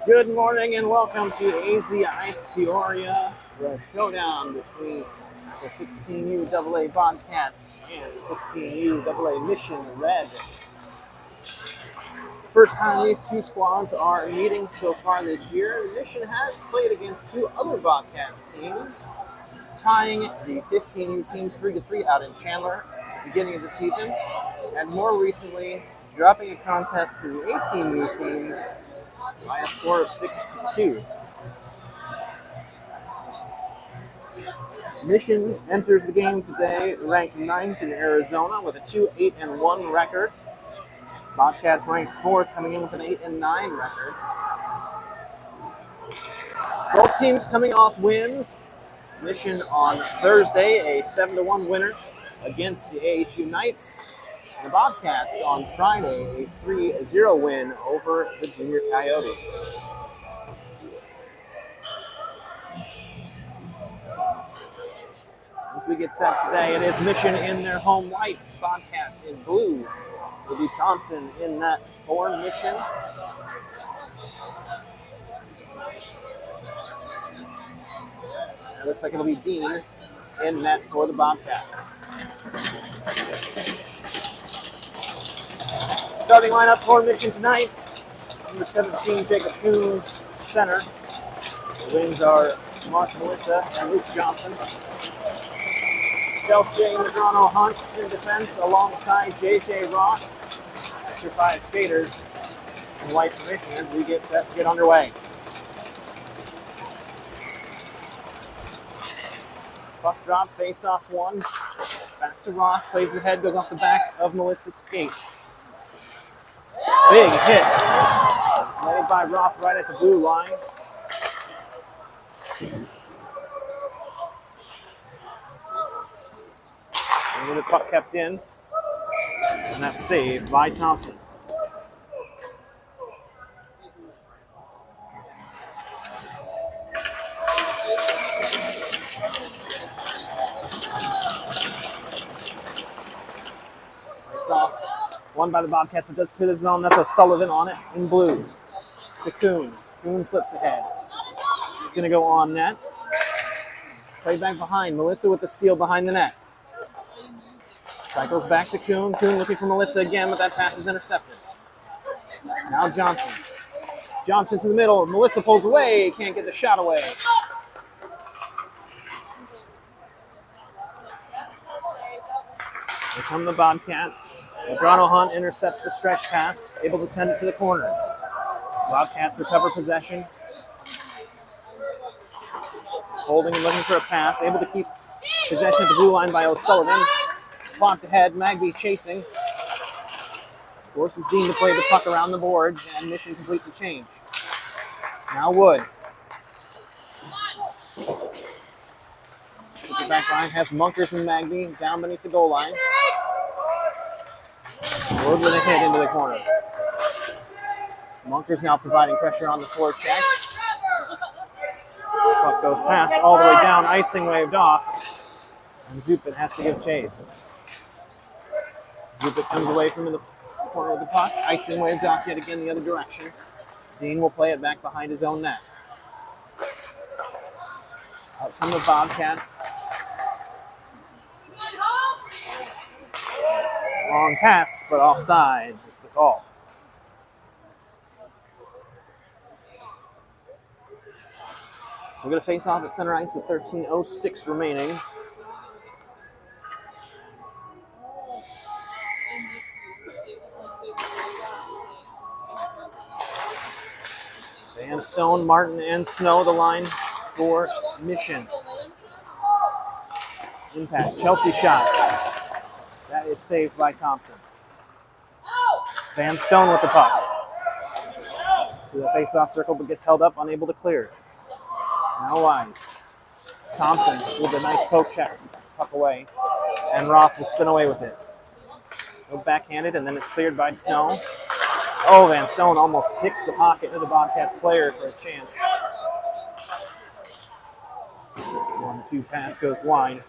Good morning and welcome to AZ Ice Peoria, the showdown between the 16U AA Bobcats and the 16U AA Mission Red. First time these two squads are meeting so far this year. The Mission has played against two other Bobcats teams, tying the 15U team 3-3 out in Chandler at the beginning of the season, and more recently dropping a contest to the 18U team by a score of 6-2. Mission enters the game today ranked 9th in Arizona with a 2-8-1 record. Bobcats ranked 4th, coming in with an 8-9 record. Both teams coming off wins. Mission on Thursday, a 7-1 winner against the AHU Knights. And the Bobcats on Friday, a 3-0 win over the Junior Coyotes. As we get set today, it is Mission in their home whites, Bobcats in blue. Will be Thompson in net for Mission. It looks like it'll be Dean in net for the Bobcats. Starting lineup for Mission tonight. Number 17, Jacob Kuhn, center. The wings are Mark Melissa and Luke Johnson. Delshea Medrano Hunt in defense alongside J.J. Roth. That's your 5 skaters in white for Mission as we get set to get underway. Puck drop, face off one. Back to Roth, plays ahead, goes off the back of Melissa's skate. Big hit. Made by Roth right at the blue line. And the puck kept in. And that's saved by Thompson. Face off. Won by the Bobcats, but does clear the zone. That's O'Sullivan on it in blue. To Kuhn. Kuhn flips ahead. It's going to go on net. Play back behind. Melissa with the steal behind the net. Cycles back to Kuhn. Kuhn looking for Melissa again, but that pass is intercepted. Now Johnson. Johnson to the middle. Melissa pulls away. Can't get the shot away. Here come the Bobcats. Medrano Hunt intercepts the stretch pass, able to send it to the corner. Bobcats recover possession. Holding and looking for a pass, able to keep possession at the blue line by O'Sullivan. Plonked ahead, Magby chasing. Forces Dean to play the puck around the boards, and Mission completes a change. Now Wood. The back line has Munkers and Magby down beneath the goal line. Wood with a hit into the corner. Munkers now providing pressure on the forecheck. Puck goes past all the way down, icing waved off. And Zupin has to give chase. Zupin comes away from the corner of the puck. Icing waved off yet again the other direction. Dean will play it back behind his own net. Out come the Bobcats. Long pass, but offsides. It's the call. So we're going to face off at center ice with 13:06 remaining. Van Stone, Martin, and Snow, the line for Mission. Impact, Chelsea shot. That is saved by Thompson. Van Stone with the puck. To the face-off circle, but gets held up, unable to clear. Now Wise. Thompson with a nice poke check, puck away. And Roth will spin away with it. Go backhanded, and then it's cleared by Snow. Oh, Van Stone almost picks the pocket of the Bobcats player for a chance. 1-2 pass goes wide.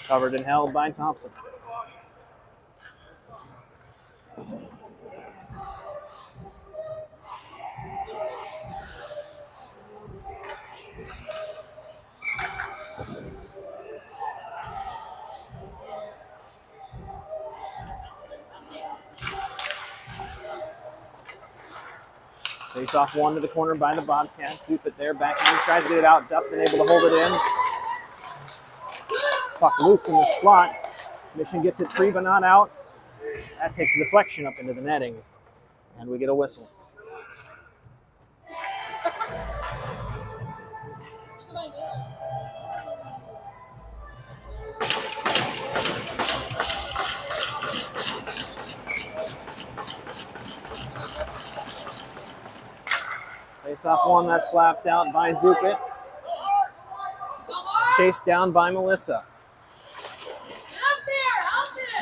Covered and held by Thompson. Face off one to the corner by the Bobcats. Zoop it there. Backhand tries to get it out. Dustin able to hold it in. Puck loose in the slot. Mission gets it free but not out. That takes a deflection up into the netting. And we get a whistle. Face off one that's slapped out by Zupit. Chased down by Melissa.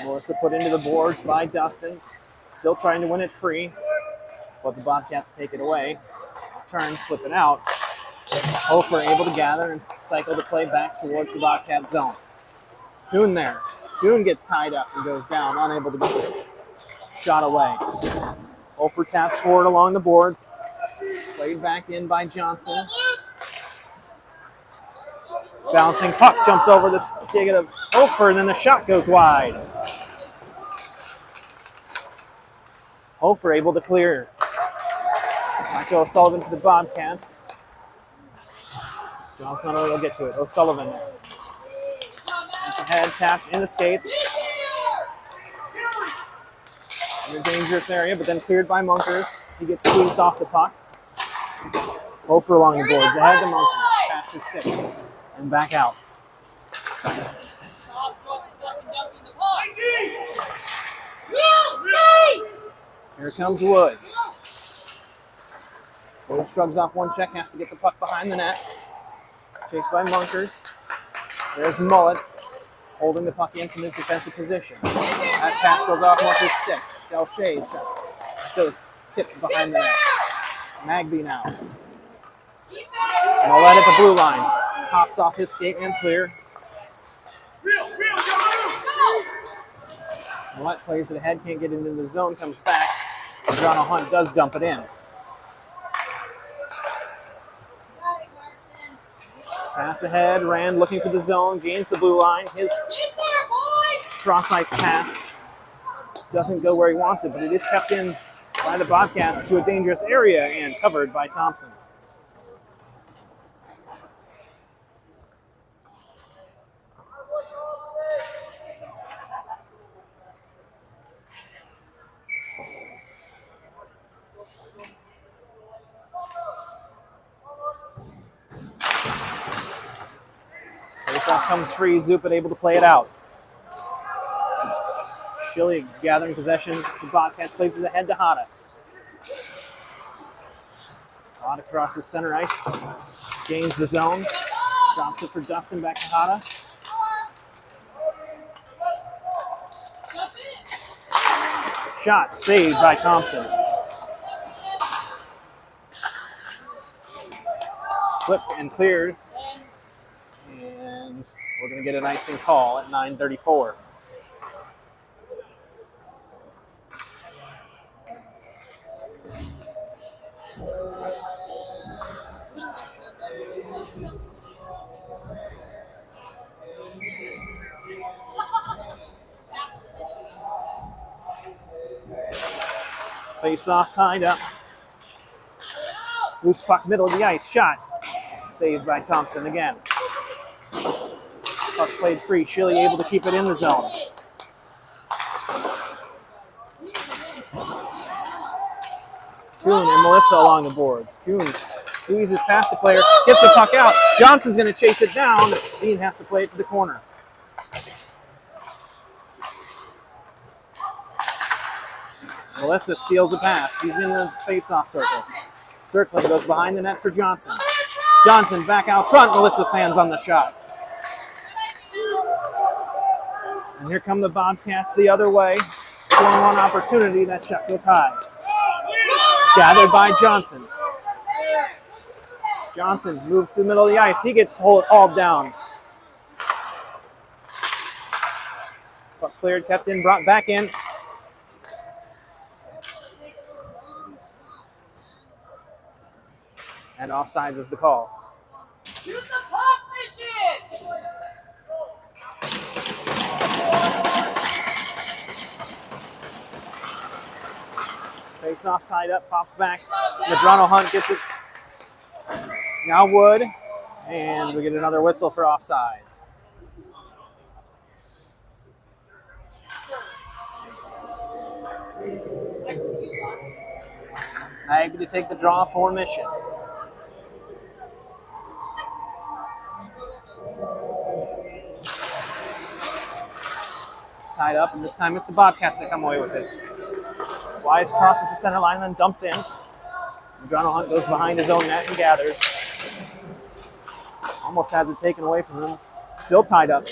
Melissa put into the boards by Dustin. Still trying to win it free, but the Bobcats take it away. Turn, flip it out. Hofer able to gather and cycle the play back towards the Bobcat zone. Kuhn there. Kuhn gets tied up and goes down, unable to get the shot away. Hofer taps forward along the boards. Played back in by Johnson. Bouncing puck jumps over the skig of Hofer, and then the shot goes wide. Hofer able to clear. Back to O'Sullivan for the Bobcats. Johnson will get to it. O'Sullivan. It's ahead, tapped in the skates. In a dangerous area, but then cleared by Munkers. He gets squeezed off the puck. Hofer along the boards. Ahead to Munkers. Past his stick. And back out. Here comes Wood. Wood shrugs off one check, has to get the puck behind the net. Chased by Munkers. There's Mullet, holding the puck in from his defensive position. That pass goes off Munkers' stick. Delshay's goes tipped behind the net. Magby now. Mullet at the blue line. Hops off his skate and clear. Mullet plays it ahead, can't get into the zone, comes back. John Hunt does dump it in. Pass ahead, Rand looking for the zone, gains the blue line. His cross-ice pass doesn't go where he wants it, but it is kept in by the Bobcats to a dangerous area and covered by Thompson. Faceoff comes free, Zupin able to play it out. Schilly gathering possession. The Bobcats places it ahead to Hada. Hada crosses center ice, gains the zone, drops it for Dustin back to Hada. Shot saved by Thompson. Flipped and cleared. And we're going to get an icing call at 9:34. Face off tied up. Loose puck middle of the ice. Shot. Saved by Thompson again. Puck played free. Schilly able to keep it in the zone. Kuhn and Melissa along the boards. Kuhn squeezes past the player, gets the puck out. Johnson's going to chase it down. Dean has to play it to the corner. Melissa steals a pass. He's in the face-off circle. Circling goes behind the net for Johnson. Johnson back out front. Melissa fans on the shot. And here come the Bobcats the other way. 2-on-1 opportunity. That shot goes high. Gathered by Johnson. Johnson moves to the middle of the ice. He gets hauled down. Puck cleared, kept in, brought back in. And offsides is the call. Shoot the puck, Mission! Face off tied up, pops back. Medrano Hunt gets it. Now Wood. And we get another whistle for offsides. Magby to take the draw for Mission. It's tied up, and this time it's the Bobcats that come away with it. Wise crosses the center line, then dumps in. Medrano Hunt goes behind his own net and gathers. Almost has it taken away from him. Still tied up.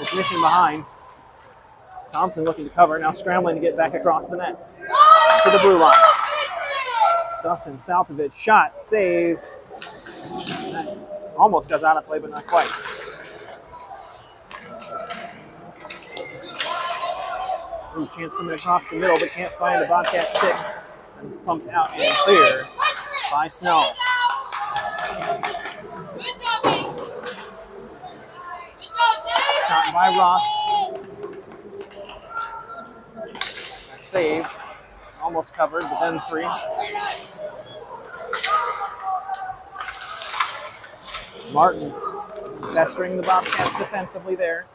It's Mission behind. Thompson looking to cover, now scrambling to get back across the net. To the blue line. Dustin Saltovich, shot, saved. That almost goes out of play, but not quite. Ooh, chance coming across the middle, but can't find the Bobcat stick. And it's pumped out and clear by Snow. Shot by Roth. That's saved. Almost covered, but then free. Martin pestering the Bobcats defensively there.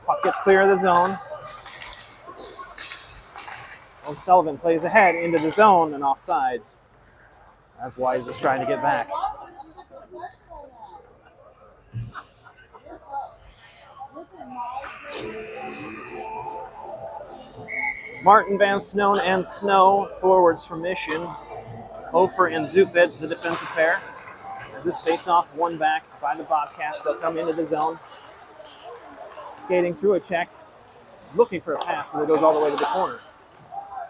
Puck gets clear of the zone. O'Sullivan plays ahead into the zone and offsides as Wise was trying to get back. Martin, Van Snow, and Snow forwards for Mission. Hofer and Zupit, the defensive pair. As this face-off won back by the Bobcats, they'll come into the zone. Skating through a check, looking for a pass, but it goes all the way to the corner.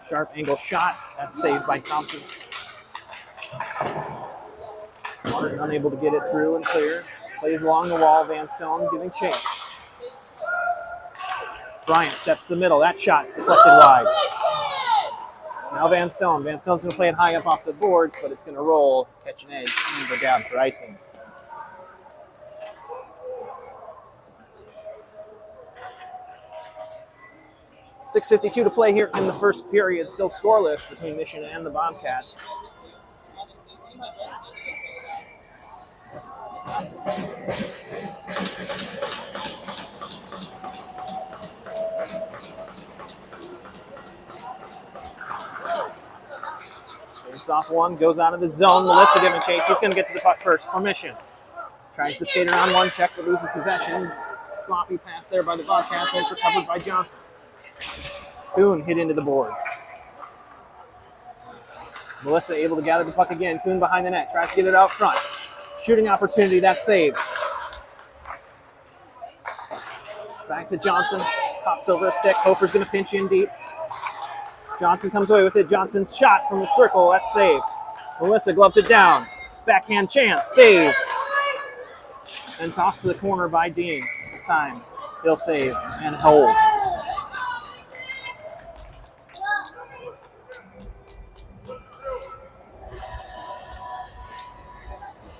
Sharp angle shot, that's saved by Thompson. Martin unable to get it through and clear. Plays along the wall, Van Stone giving chase. Bryant steps to the middle. That shot's deflected wide. Now Van Stone. Van Stone's going to play it high up off the boards, but it's going to roll, catch an edge, and go down for icing. .6:52 to play here in the first period. Still scoreless between Mission and the Bobcats. Face-off one, goes out of the zone. Melissa giving chase. He's going to get to the puck first for Mission. Tries to skate around one check, but loses possession. Sloppy pass there by the Bobcats. It's recovered by Johnson. Kuhn hit into the boards. Melissa able to gather the puck again. Kuhn behind the net. Tries to get it out front. Shooting opportunity. That's saved. Back to Johnson. Pops over a stick. Hofer's going to pinch in deep. Johnson comes away with it. Johnson's shot from the circle. That's saved. Melissa gloves it down. Backhand chance. Saved. And tossed to the corner by Dean. Time. He'll save and hold.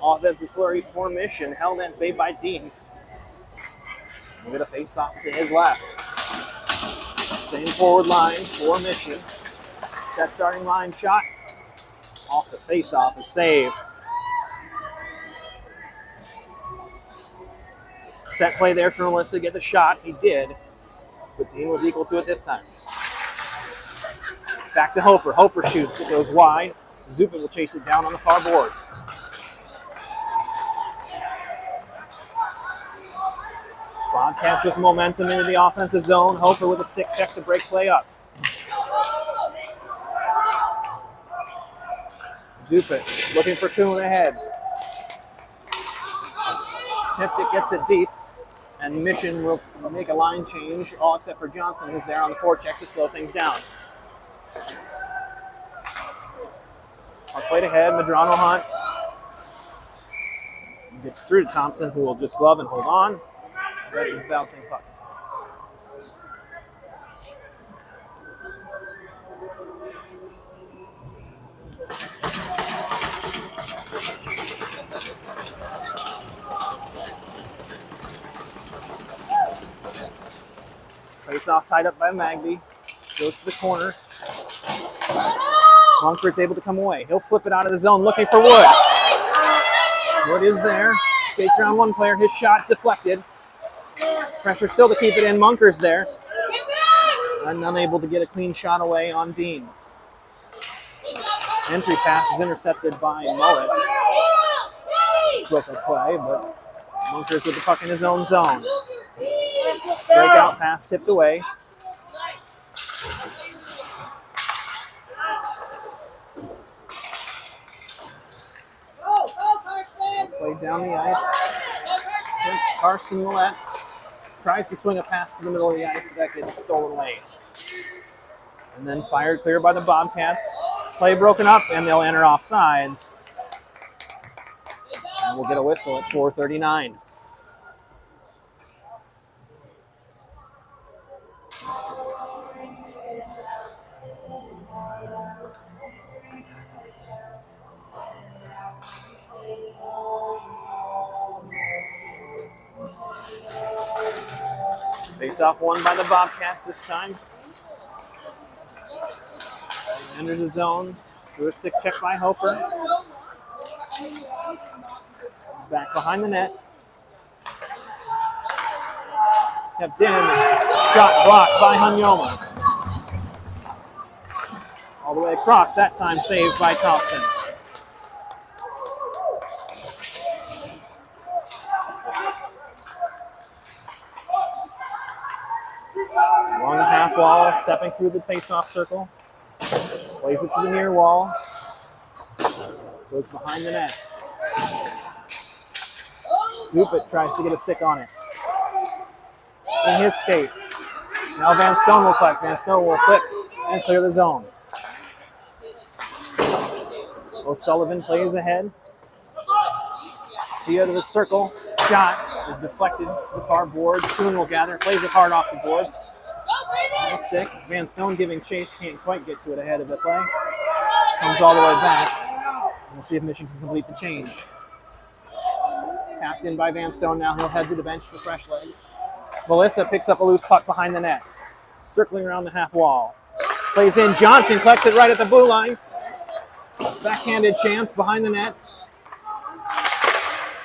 Offensive flurry for Mission. Held at bay by Dean. We'll get a face-off to his left. Same forward line for Mission. That starting line shot off the face-off is saved. Set play there for Melissa to get the shot. He did, but Dean was equal to it this time. Back to Hofer. Hofer shoots. It goes wide. Zupin will chase it down on the far boards. Bobcats with momentum into the offensive zone. Hofer with a stick check to break play up. Zupin looking for Kuhn ahead. Tipped it, gets it deep. And Mission will make a line change, all except for Johnson, who's there on the forecheck to slow things down. Puck played ahead, Medrano Hunt. Gets through to Thompson, who will just glove and hold on. That is bouncing puck. Face off tied up by Magby. Goes to the corner. Monkford's able to come away. He'll flip it out of the zone looking for Wood. Wood is there. Skates around one player. His shot deflected. Pressure still to keep it in. Munker's there. And unable to get a clean shot away on Dean. Entry pass is intercepted by Mullet. Broke a play, but Munker's with the puck in his own zone. Breakout pass tipped away. Played down the ice. Karsten Millette tries to swing a pass to the middle of the ice, but that gets stolen away. And then fired clear by the Bobcats. Play broken up, and they'll enter offsides. And we'll get a whistle at 4:39. Face-off won by the Bobcats this time. Enters the zone. Through a stick check by Hofer. Back behind the net. Kept in. Shot blocked by Hunyoma. All the way across, that time saved by Thompson. Along the half wall, stepping through the face-off circle. Plays it to the near wall. Goes behind the net. Zupit tries to get a stick on it. In his skate. Now Van Stone will collect. Van Stone will flip and clear the zone. O'Sullivan plays ahead. Chia to the circle. Shot is deflected to the far boards. Kuhn will gather. Plays it hard off the boards. No stick. Van Stone giving chase. Can't quite get to it ahead of the play. Comes all the way back. We'll see if Mission can complete the change. Tapped in by Van Stone. Now he'll head to the bench for fresh legs. Melissa picks up a loose puck behind the net. Circling around the half wall. Plays in. Johnson collects it right at the blue line. Backhanded chance behind the net.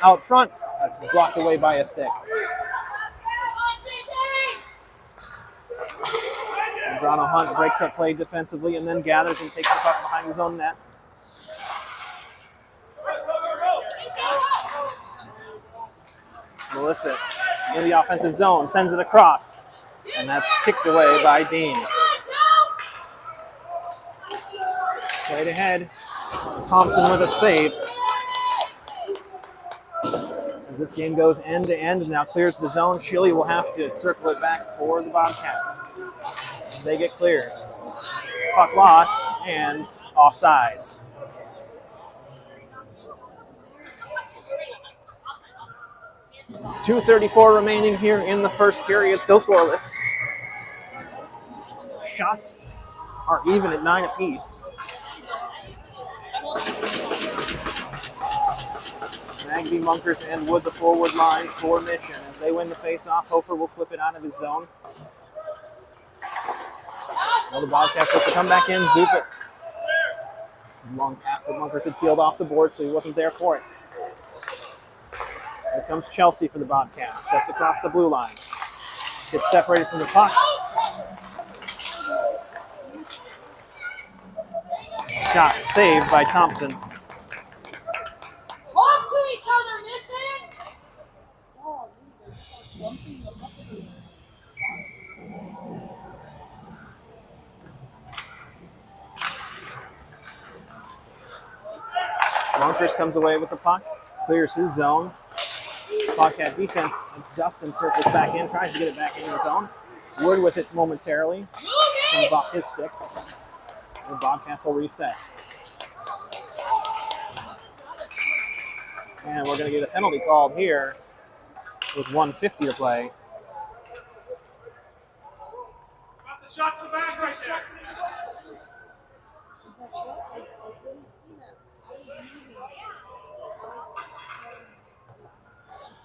Out front. That's blocked away by a stick. Andrano Hunt breaks up play defensively and then gathers and takes the puck behind his own net. Melissa in the offensive zone, sends it across, and that's kicked away by Dean. Played ahead, Thompson with a save. As this game goes end to end, now clears the zone, Shilly will have to circle it back for the Bobcats as they get clear. Puck lost and offsides. .234 remaining here in the first period, still scoreless. Shots are even at 9 apiece. Magby, Munkers, and Wood the forward line for Mission. As they win the face-off, Hofer will flip it out of his zone. Well, the Bobcats have to come back in. Zupit. Long pass, but Munkers had peeled off the board, so he wasn't there for it. Here comes Chelsea for the Bobcats. Steps across the blue line. Gets separated from the puck. Shot saved by Thompson. Talk to each other, Mission! Munkers comes away with the puck. Clears his zone. Bobcat defense, it's Dustin, circles back in, tries to get it back in his zone. Wood with it momentarily. Comes off his stick. And Bobcats will reset. And we're going to get a penalty called here with 1:50 to play. Got the shot to the back right there.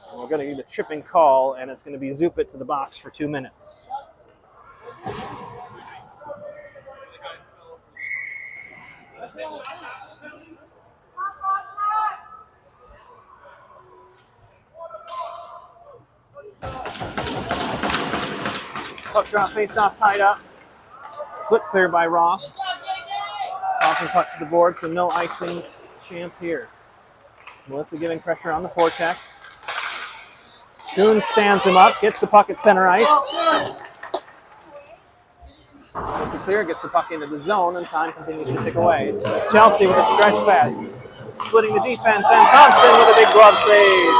And we're going to get a tripping call, and it's going to be Zupit to the box for 2 minutes. Puck drop, face off, tied up. Flip clear by Roth. Tossing puck to the board, so no icing chance here. Melissa giving pressure on the forecheck. Kuhn stands him up, gets the puck at center ice. Gets it clear, gets the puck into the zone, and time continues to tick away. Chelsea with a stretch pass, splitting the defense, and Thompson with a big glove save.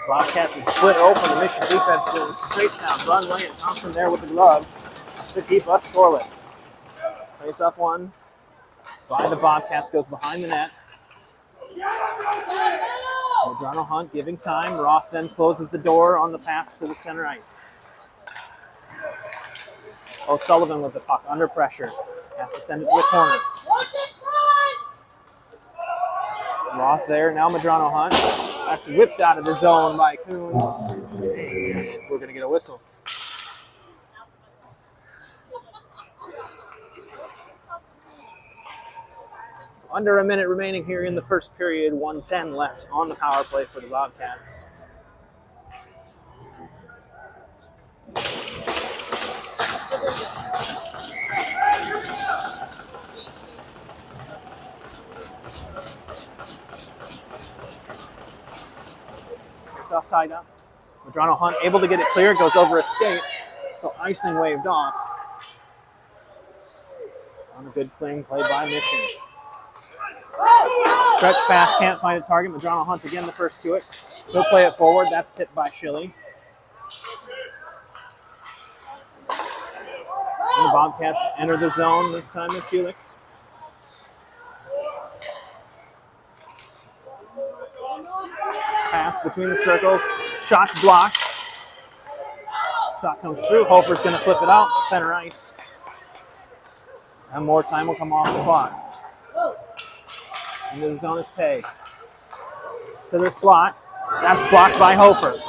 Bobcats is split open. The Mission defense going straight down runway, and Thompson there with the glove to keep us scoreless. Face off one by the Bobcats, goes behind the net. Medrano Hunt giving time. Roth then closes the door on the pass to the center ice. O'Sullivan with the puck under pressure. Has to send it to the corner. Roth there, now Medrano Hunt. That's whipped out of the zone by Kuhn. And we're going to get a whistle. Under a minute remaining here in the first period. 1:10 left on the power play for the Bobcats. Off tied up. Medrano Hunt able to get it clear, goes over a skate, so icing waved off. On a good clearing play by Mission. Stretch pass, can't find a target. Medrano Hunt again the first to it. He'll play it forward, that's tipped by Schilly. And the Bobcats enter the zone, this time it's Helix. Pass between the circles. Shot's blocked. Shot comes through. Hofer's going to flip it out to center ice. And more time will come off the clock. Into the zone is Tay. To the slot. That's blocked by Hofer.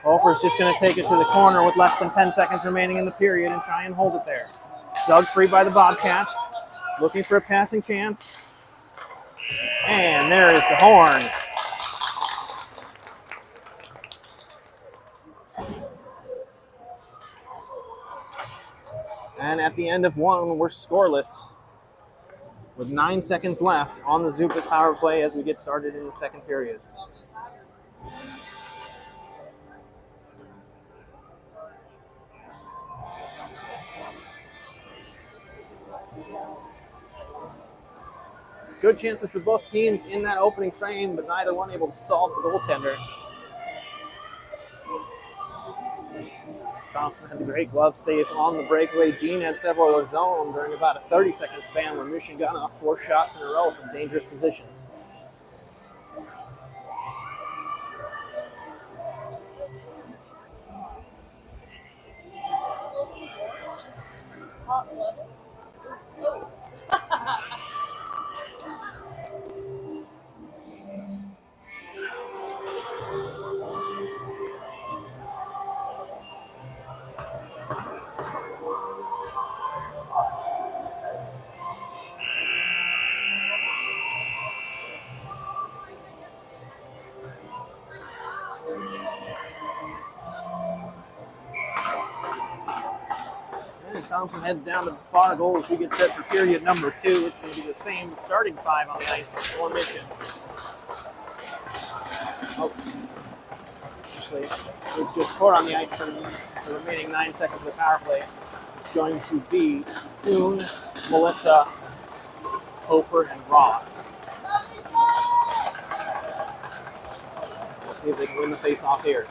Hofer's just going to take it to the corner with less than 10 seconds remaining in the period and try and hold it there. Dug free by the Bobcats. Looking for a passing chance. And there is the horn. And at the end of one, we're scoreless with 9 seconds left on the Zupit power play as we get started in the second period. Good chances for both teams in that opening frame, but neither one able to solve the goaltender. Thompson had the great glove save on the breakaway. Dean had several of his own during about a 30-second span where Mission got off 4 shots in a row from dangerous positions. Thompson heads down to the far goal as we get set for period number 2. It's going to be the same starting 5 on the ice for Mission. Oh, actually, with just 4 on the ice for the remaining 9 seconds of the power play. It's going to be Kuhn, Melissa, Hofer, and Roth. We'll see if they can win the face-off here.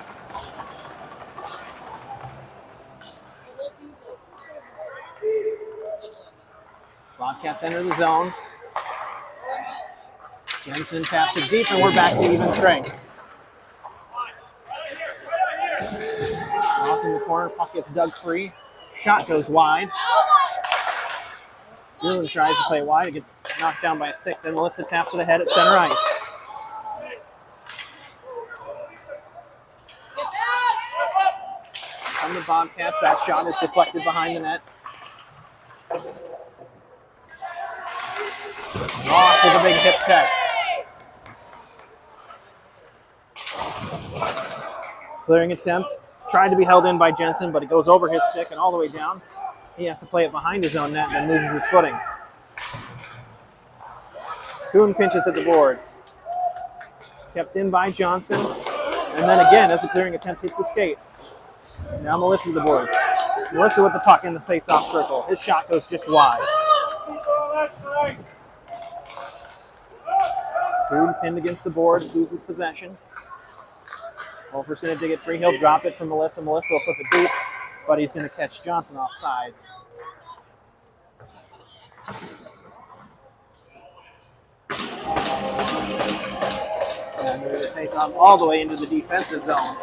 Bobcats enter the zone. Jensen taps it deep, and we're back to even strength. Off in the corner, puck gets dug free. Shot goes wide. Bruin tries to play wide. It gets knocked down by a stick. Then Melissa taps it ahead at center ice. From the Bobcats. That shot is deflected behind the net. Off with a big hip check. Clearing attempt. Tried to be held in by Jensen, but it goes over his stick and all the way down. He has to play it behind his own net and then loses his footing. Kuhn pinches at the boards. Kept in by Johnson. And then again, as the clearing attempt hits the skate. Now Melissa to the boards. Melissa with the puck in the face-off circle. His shot goes just wide. Kuhn pinned against the boards, loses possession. Wolfer's going to dig it free. He'll drop it from Melissa. Melissa will flip it deep, but he's going to catch Johnson off sides. And move the face off all the way into the defensive zone.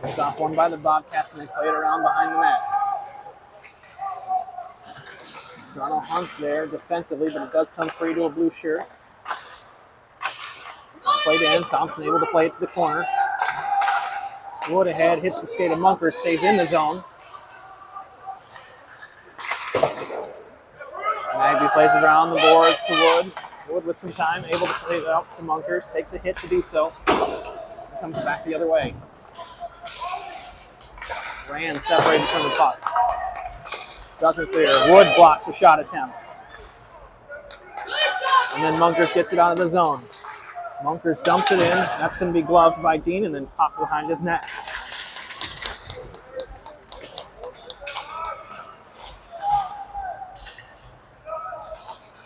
Face off one by the Bobcats, and they play it around behind the net. Donald Hunt's there defensively, but it does come free to a blue shirt. Played in. Thompson able to play it to the corner. Wood ahead, hits the skate of Munkers, stays in the zone. Magby plays it around the boards to Wood. Wood with some time, able to play it out to Munkers, takes a hit to do so. And comes back the other way. Rand separated from the puck. Doesn't clear. Wood blocks a shot attempt. And then Munkers gets it out of the zone. Munkers dumps it in. That's going to be gloved by Dean and then popped behind his net.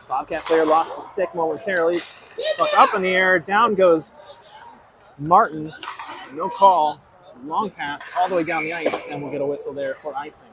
Bobcat player lost the stick momentarily. Puck up in the air. Down goes Martin. No call. Long pass all the way down the ice, and we'll get a whistle there for icing.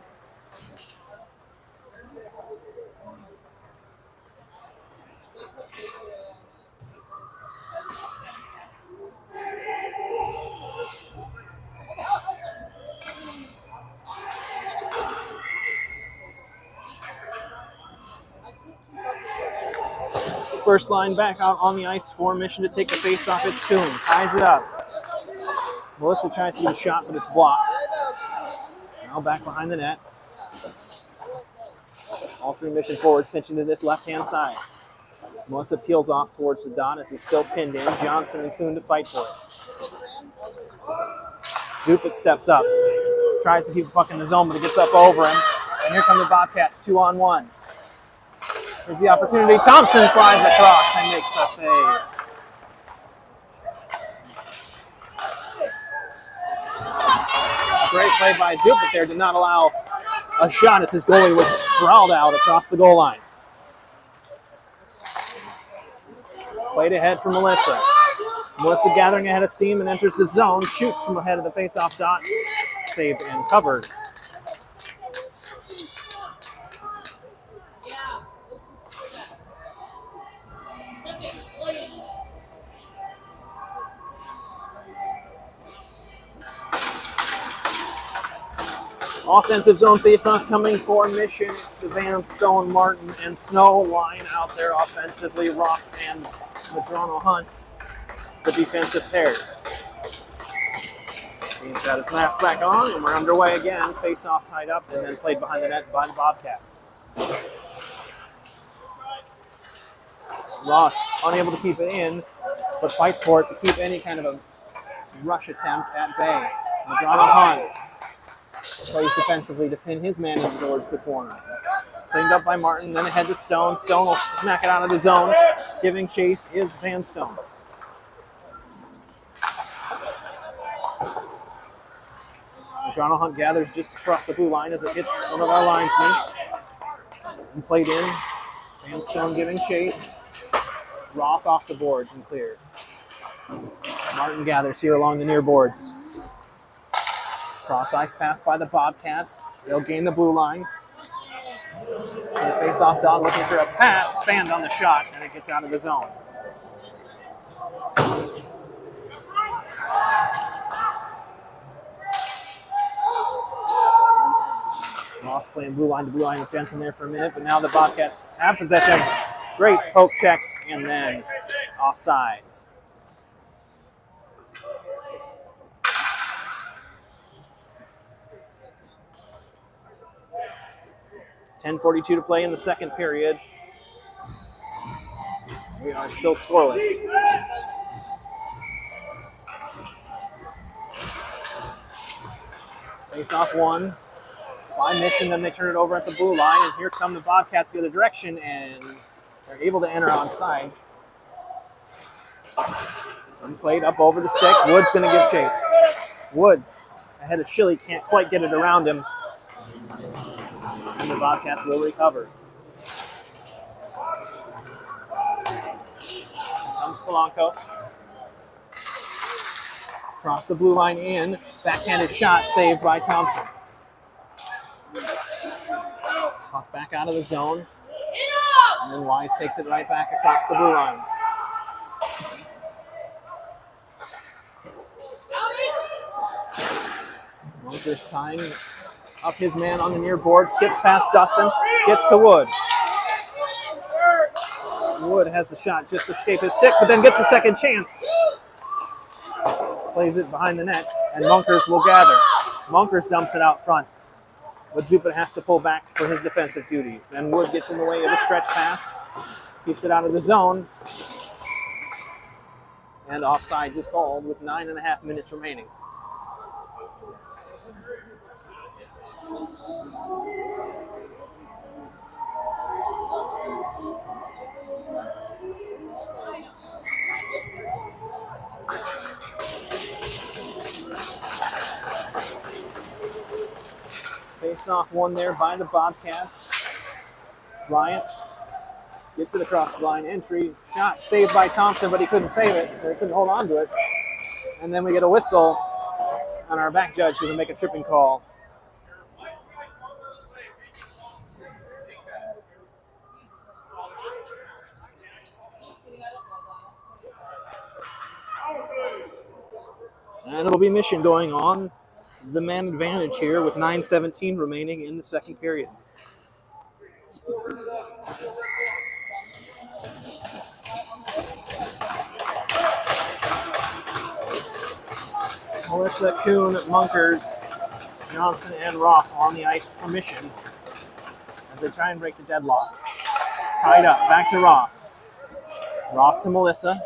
First line back out on the ice for Mission to take the face off. It's Kuhn. Ties it up. Melissa tries to get a shot, but it's blocked. Now back behind the net. All three Mission forwards pinching to this left-hand side. Melissa peels off towards the dot as he's still pinned in. Johnson and Kuhn to fight for it. Zupit steps up. Tries to keep the puck in the zone, but it gets up over him. And here come the Bobcats, 2-on-1. Here's the opportunity. Thompson slides across and makes the save. Great play by Zupit there, did not allow a shot as his goalie was sprawled out across the goal line. Played ahead for Melissa. Melissa gathering ahead of steam and enters the zone, shoots from ahead of the face-off dot, saved and covered. Offensive zone face-off coming for Mission. It's the Van Stone, Martin, and Snow line out there offensively. Roth and Madrono Hunt, the defensive pair. Dean's got his mask back on, and we're underway again. Face-off tied up, and then played behind the net by the Bobcats. Roth unable to keep it in, but fights for it to keep any kind of a rush attempt at bay. Madrono Hunt plays defensively to pin his man in towards the corner. Cleaned up by Martin, then ahead to Stone. Stone will smack it out of the zone. Giving chase is Van Stone. Madrono Hunt gathers just across the blue line as it hits one of our linesmen. And played in. Van Stone giving chase. Roth off the boards and cleared. Martin gathers here along the near boards. Cross ice pass by the Bobcats. They'll gain the blue line. So the face-off dot looking for a pass. Fanned on the shot, and it gets out of the zone. Ross playing blue line to blue line with Jensen there for a minute, but now the Bobcats have possession. Great poke check, and then offsides. .10:42 to play in the second period. We are still scoreless. Face off one by Mission, then they turn it over at the blue line, and here come the Bobcats the other direction, and they're able to enter on sides. And played up over the stick. Wood's going to give chase. Wood ahead of Shilly, can't quite get it around him, and the Bobcats will recover. Here comes Polanco. Across the blue line in. Backhanded shot saved by Thompson. Puck back out of the zone. And then Wise takes it right back across the blue line. This time, up his man on the near board, skips past Dustin, gets to Wood. Wood has the shot just escape his stick, but then gets a second chance. Plays it behind the net, and Munkers will gather. Munkers dumps it out front, but Zupa has to pull back for his defensive duties. Then Wood gets in the way of a stretch pass, keeps it out of the zone, and offsides is called with 9.5 minutes remaining. Face off one there by the Bobcats. Bryant gets it across the line. Entry shot saved by Thompson, but he couldn't save it, or he couldn't hold on to it. And then we get a whistle on our back judge who's going to make a tripping call. And it'll be Mission going on the man advantage here with 9:17 remaining in the second period. Melissa, Kuhn, Munkers, Johnson, and Roth on the ice for Mission as they try and break the deadlock. Tied up, back to Roth. Roth to Melissa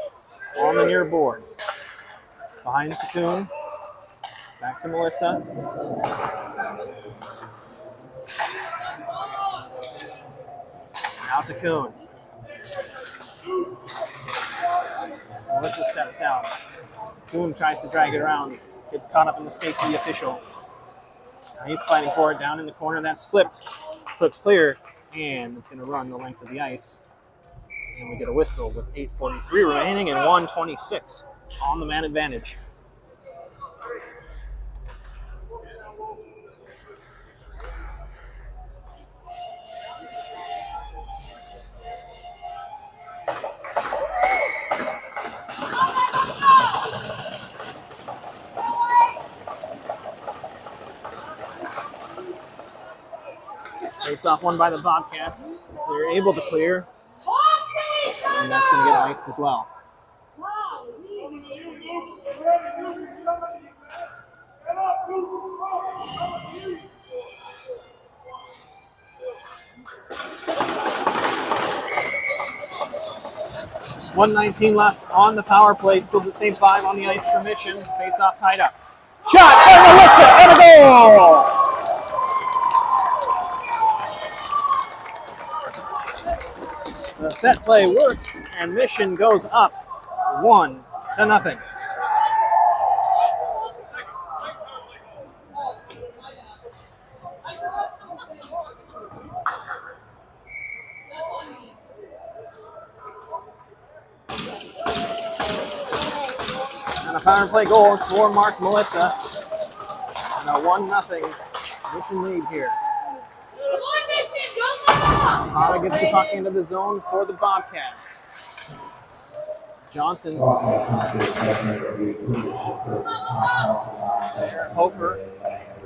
on the near boards. Behind to Kuhn. Back to Melissa. Out to Kuhn. Melissa steps down. Kuhn tries to drag it around. Gets caught up in the skates of the official. Now he's fighting for it down in the corner. That's flipped. Flipped clear. And it's going to run the length of the ice. And we get a whistle with 8:43 remaining and 1:26 on the man advantage. Face off one by the Bobcats. They're able to clear, and that's going to get iced as well. .119 left on the power play. Still the same 5 on the ice for Mission. Face off tied up. Shot by Melissa and a goal! The set play works, and Mission goes up 1-0. And a power play goal for Mark Melissa. And a 1-0 Mission lead here. Hala gets the puck into the zone for the Bobcats. Johnson. There, Hofer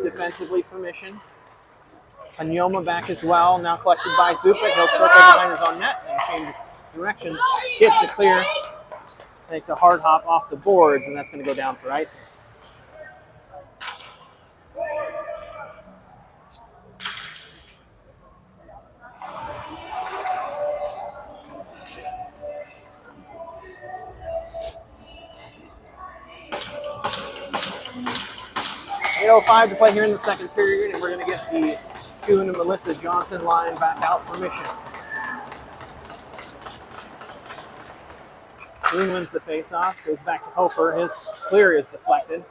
defensively for Mission. Anyoma back as well, now collected by Zupik. He'll circle behind his own net and changes directions. Gets it clear. Takes a hard hop off the boards, and that's going to go down for icing. .805 to play here in the second period, and we're going to get the Kuhn and Melissa Johnson line back out for Mission. Kuhn wins the faceoff, goes back to Hofer. His clear is deflected.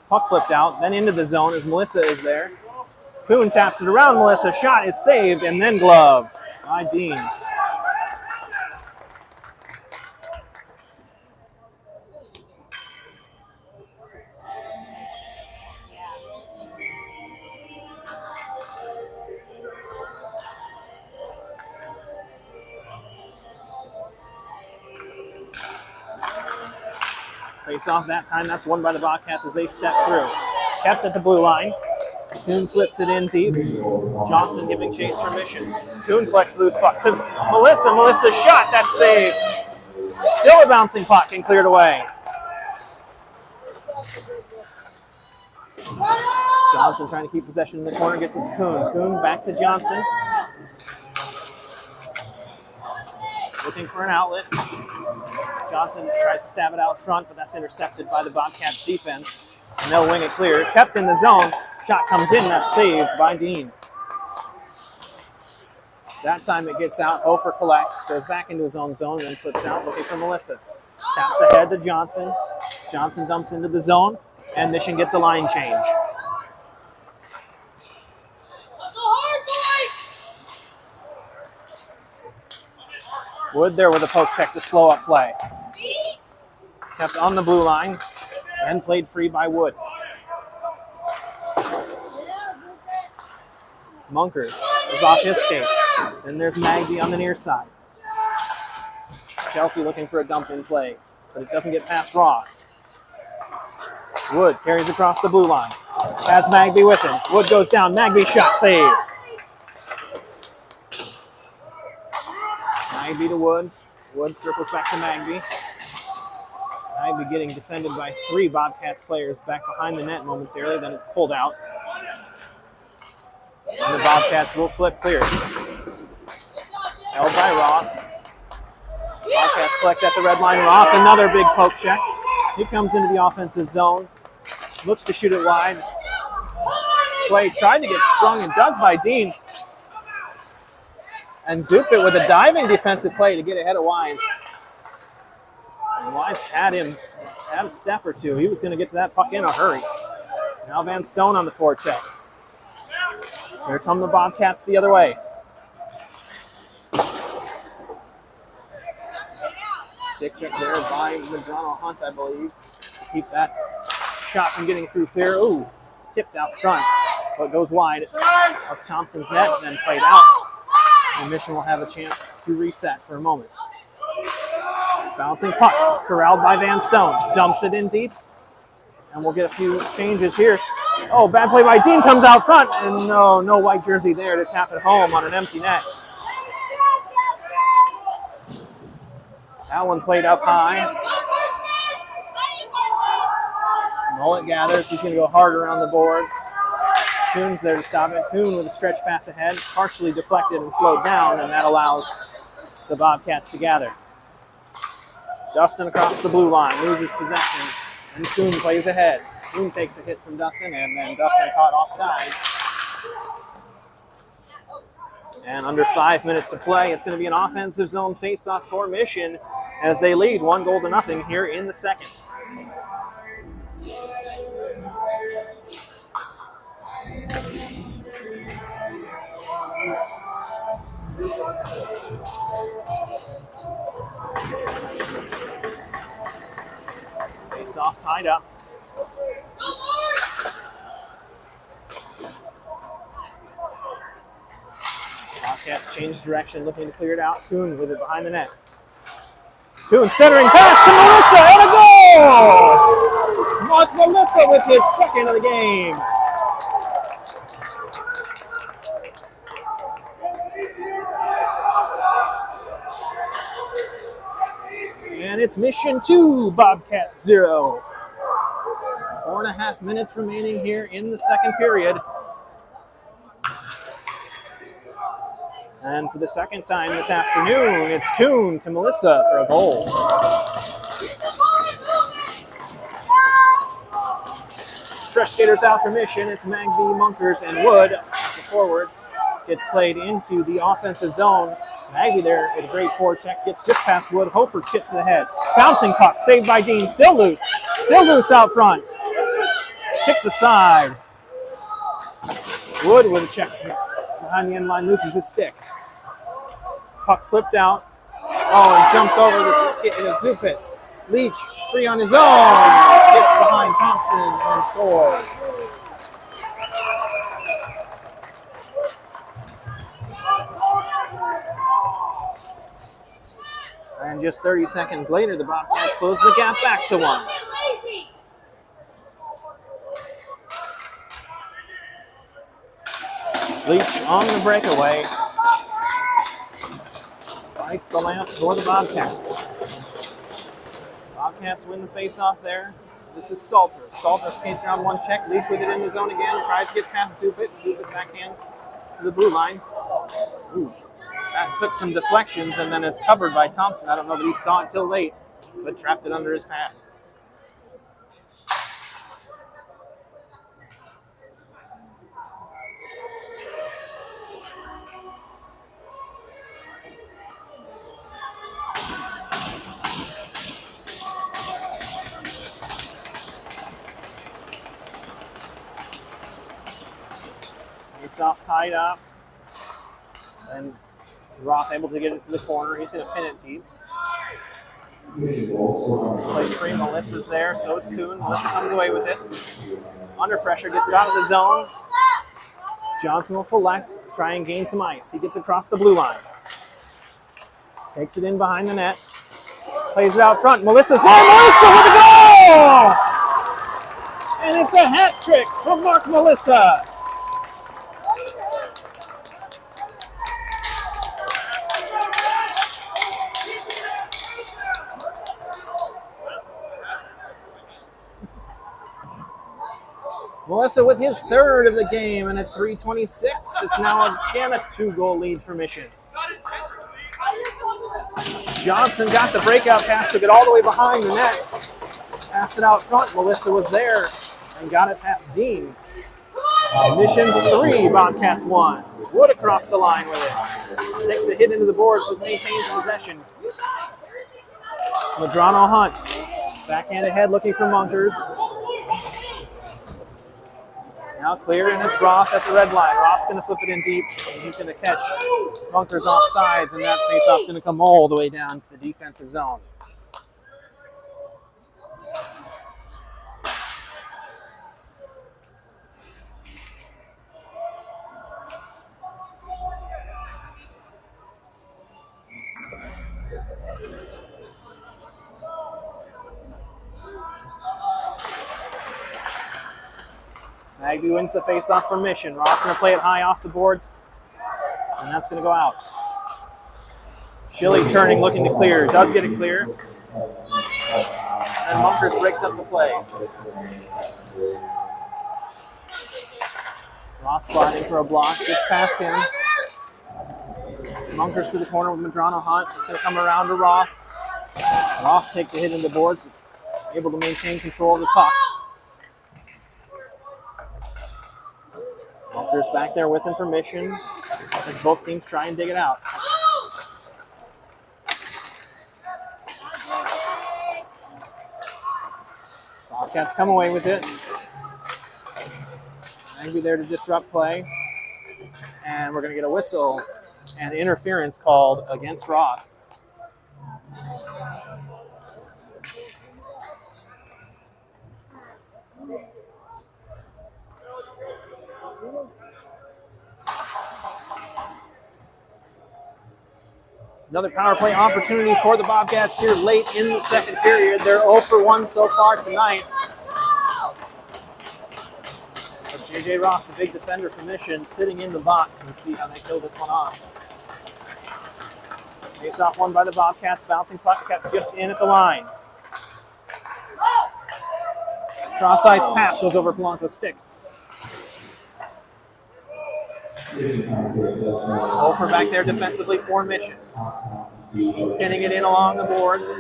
Puck flipped out, then into the zone as Melissa is there. Kuhn taps it around Melissa. Shot is saved and then gloved by Dean. Face off that time. That's won by the Bobcats as they step through. Kept at the blue line. Kuhn flips it in deep. Johnson giving chase for Mission. Kuhn collects loose puck to Melissa. Melissa's shot. That's saved. Still a bouncing puck and cleared away. Johnson trying to keep possession in the corner. Gets it to Kuhn. Kuhn back to Johnson. Looking for an outlet. Johnson tries to stab it out front, but that's intercepted by the Bobcats defense. And they'll wing it clear. Kept in the zone. Shot comes in. That's saved by Dean. That time it gets out. Hofer collects. Goes back into his own zone and then flips out looking for Melissa. Taps ahead to Johnson. Johnson dumps into the zone. And Mission gets a line change. Wood there with a poke check to slow up play. Kept on the blue line and played free by Wood. Munkers is off his skate. Then there's Magby on the near side. Chelsea looking for a dump in play, but it doesn't get past Roth. Wood carries across the blue line. Has Magby with him. Wood goes down. Magby shot saved. Magby to Wood. Wood circles back to Magby. Magby getting defended by 3 Bobcats players back behind the net momentarily. Then it's pulled out. And the Bobcats will flip clear. Held by Roth. Bobcats collect at the red line. Roth, another big poke check. He comes into the offensive zone. Looks to shoot it wide. Play tried to get sprung and does by Dean. And Zupik with a diving defensive play to get ahead of Wise. And Wise had him a step or two. He was going to get to that puck in a hurry. Now Van Stone on the forecheck. Here come the Bobcats the other way. Stick check there by Madrano Hunt, I believe. Keep that shot from getting through clear. Ooh, tipped out front, but goes wide of Thompson's net, then played out. And Mission will have a chance to reset for a moment. Bouncing puck, corralled by Van Stone. Dumps it in deep. And we'll get a few changes here. Oh, bad play by Dean, comes out front. And no white jersey there to tap it home on an empty net. That one played up high. Mullet gathers. He's going to go hard around the boards. Kuhn's there to stop it. Kuhn with a stretch pass ahead, partially deflected and slowed down, and that allows the Bobcats to gather. Dustin across the blue line, loses possession, and Kuhn plays ahead. Kuhn takes a hit from Dustin, and then Dustin caught offsides. And under 5 minutes to play, it's going to be an offensive zone face-off for Mission as they lead 1-0 here in the second. Face-off tied up. Bobcats change direction, looking to clear it out. Kuhn with it behind the net. Kuhn centering pass to Melissa and a goal! Melissa with his second of the game. and it's Mission 2, Bobcat 0. 4.5 minutes remaining here in the second period. And for the second time this afternoon, it's Kuhn to Melissa for a goal. Fresh skaters out for Mission. It's Magby, Munkers, and Wood as the forwards. Gets played into the offensive zone. Magby there with a great forecheck. Gets just past Wood. Hofer chips it ahead. Bouncing puck. Saved by Dean. Still loose. Still loose out front. Kicked aside. Wood with a check behind the end line. Loses his stick. Puck flipped out. Oh, and jumps over the Zupit. Leach, free on his own. Gets behind Thompson and scores. And just 30 seconds later, the Bobcats close the gap back to 1. Leach on the breakaway. Bites the lamp for the Bobcats. Bobcats win the face-off there. This is Salter. Salter skates around one check. Leach with it in the zone again. Tries to get past Zupit. Zupit backhands to the blue line. Ooh. That took some deflections, and then it's covered by Thompson. I don't know that he saw it till late, but trapped it under his pad. Face-off tied up. And Roth able to get it to the corner. He's going to pin it deep. Play free. Melissa's there. So is Kuhn. Melissa comes away with it. Under pressure. Gets it out of the zone. Johnson will collect. Try and gain some ice. He gets across the blue line. Takes it in behind the net. Plays it out front. Melissa's there. Melissa with a goal! And it's a hat trick from Mark Melissa. Melissa with his third of the game, and at 3:26, it's now again a 2-goal lead for Mission. Johnson got the breakout pass, took it all the way behind the net, passed it out front. Melissa was there and got it past Dean. Mission 3, Bobcats 1. Wood across the line with it. Takes a hit into the boards, but maintains possession. Madrano Hunt, backhand ahead, looking for Munkers. Now clear, and it's Roth at the red line. Roth's going to flip it in deep, and he's going to catch Munkers off sides, and that faceoff's going to come all the way down to the defensive zone. Magby wins the face-off from Mission. Roth's going to play it high off the boards, and that's going to go out. Schilly turning, looking to clear. Does get it clear. And Munkers breaks up the play. Roth sliding for a block. Gets past him. Munkers to the corner with Madrano Hunt. It's going to come around to Roth. Roth takes a hit in the boards, but able to maintain control of the puck. Munkers back there with him for Mission as both teams try and dig it out. Bobcats come away with it. Magby there to disrupt play. And we're going to get a whistle and interference called against Roth. Another power play opportunity for the Bobcats here late in the second period. They're 0 for 1 so far tonight. But J.J. Roth, the big defender for Mission, sitting in the box, and see how they kill this one off. Face-off won by the Bobcats. Bouncing puck kept just in at the line. Cross-ice pass goes over Polanco's stick. Hofer back there defensively for Mission. He's pinning it in along the boards.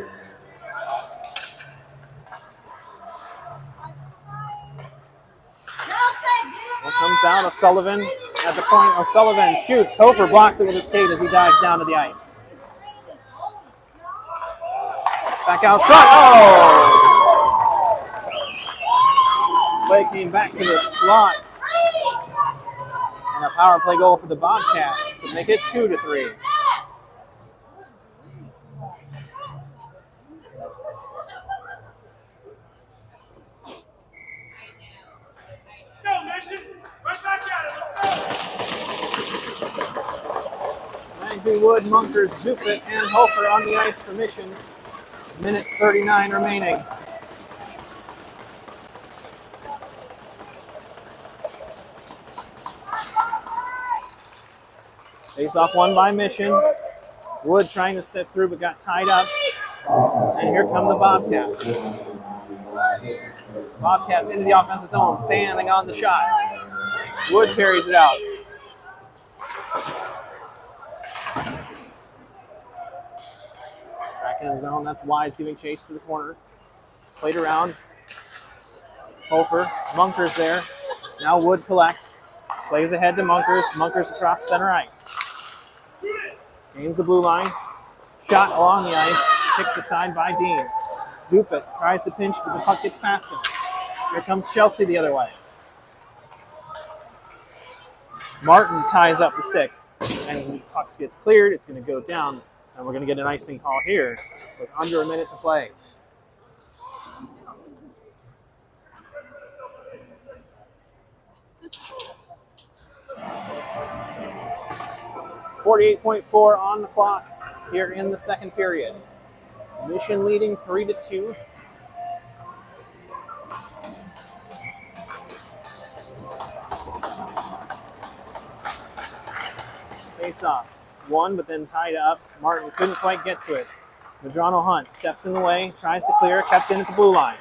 What comes out? O'Sullivan at the point. O'Sullivan shoots. Hofer blocks it with his skate as he dives down to the ice. Back out front. Oh! Play came back to the slot. And a power play goal for the Bobcats to make it 2-3. Wood, Munkers, Zupit, and Hofer on the ice for Mission. Minute 39 remaining. Face-off won by Mission. Wood trying to step through but got tied up. And here come the Bobcats. Bobcats into the offensive zone, fanning on the shot. Wood carries it out. Back in the zone, that's Wise giving chase to the corner. Played around. Hofer, Munkers there. Now Wood collects. Plays ahead to Munkers. Munkers across center ice. Gains the blue line. Shot along the ice. Kicked aside by Dean. Zupit tries to pinch, but the puck gets past him. Here comes Chelsea the other way. Martin ties up the stick. And when the puck gets cleared, it's going to go down. And we're going to get an icing call here with under a minute to play. .48 on the clock here in the second period. Mission leading 3-2. Face off. One, but then tied up. Martin couldn't quite get to it. Medrano Hunt steps in the way, tries to clear, kept in at the blue line.